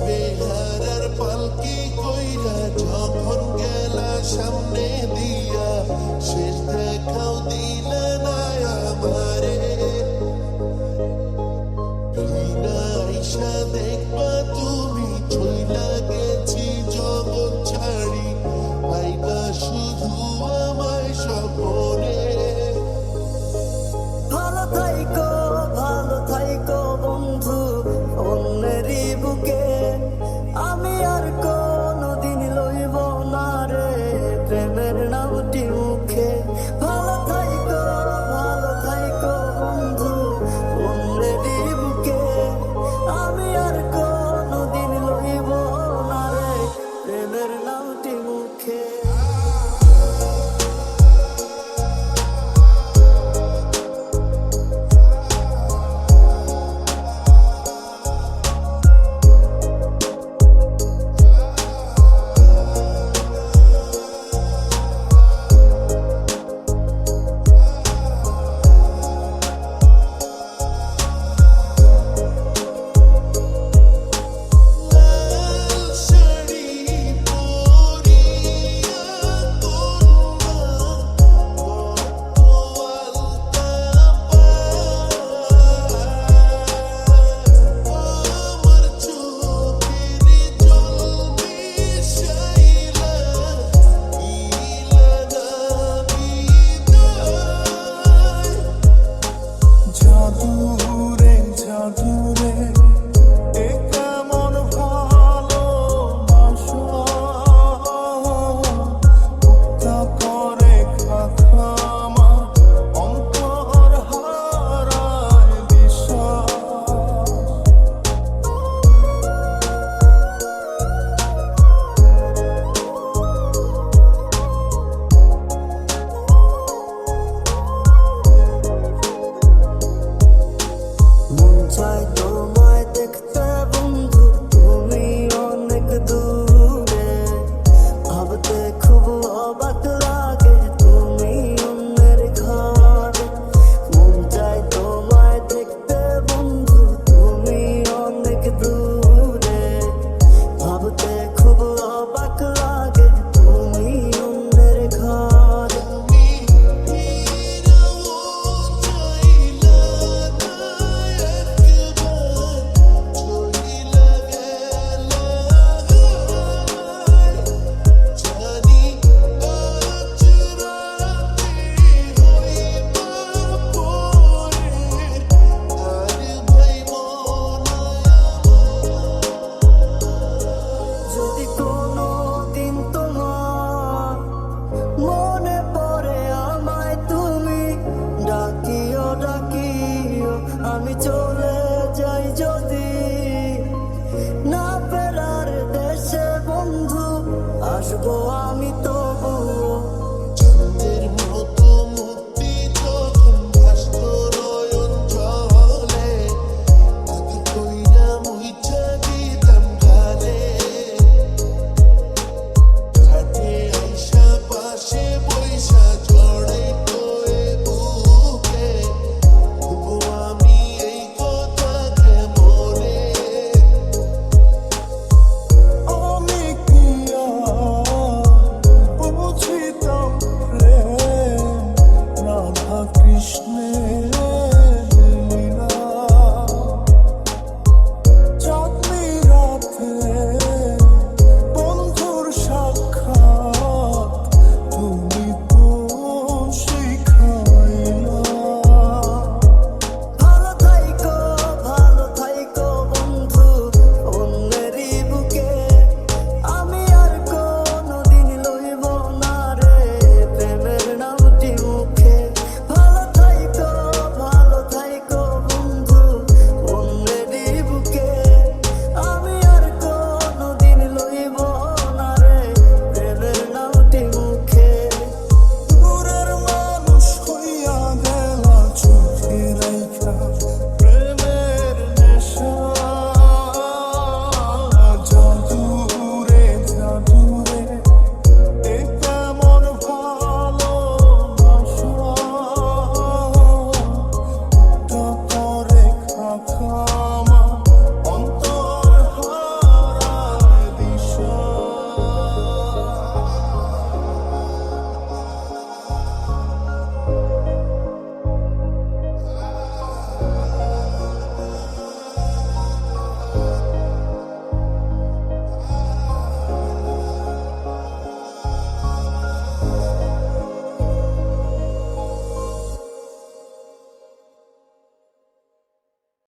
বেহারার পালকি কইরা যখন গেলা সামনে দিয়া, শেষ দেখাও দিলে না আমারে। আইসা দেখবা তুমি চইলা গেছি জগৎ ছাড়ি, পাইবা শুধু আমায় স্বপনে। ভালো থাইকো বন্ধু অন্যেরই বুকে, আমি আর কোনদিন লইব না রে প্রেমের নামটি মুখে। ভালো থাইকো বন্ধু অন্যেরই বুকে, আমি আর কোনদিন লইব না রে প্রেমের নামটি মুখে। তোমায় দেখতে বন্ধু তুমি অনেক দূরে, ভাবতে খুব অবাক লাগে তুমি অন্যের ঘরে। মন চায় তোমায় দেখতে বন্ধু তুমি অনেক দূরে, ভাবতে খুব অবাক লাগে তুমি অন্যের ঘরে। যদি কোনোদিন তোমার মনে পড়ে আমায় তুমি ডাকিও, আমি চলে যাই যদি না ফেরার দেশে বন্ধু, আসবো আমি তো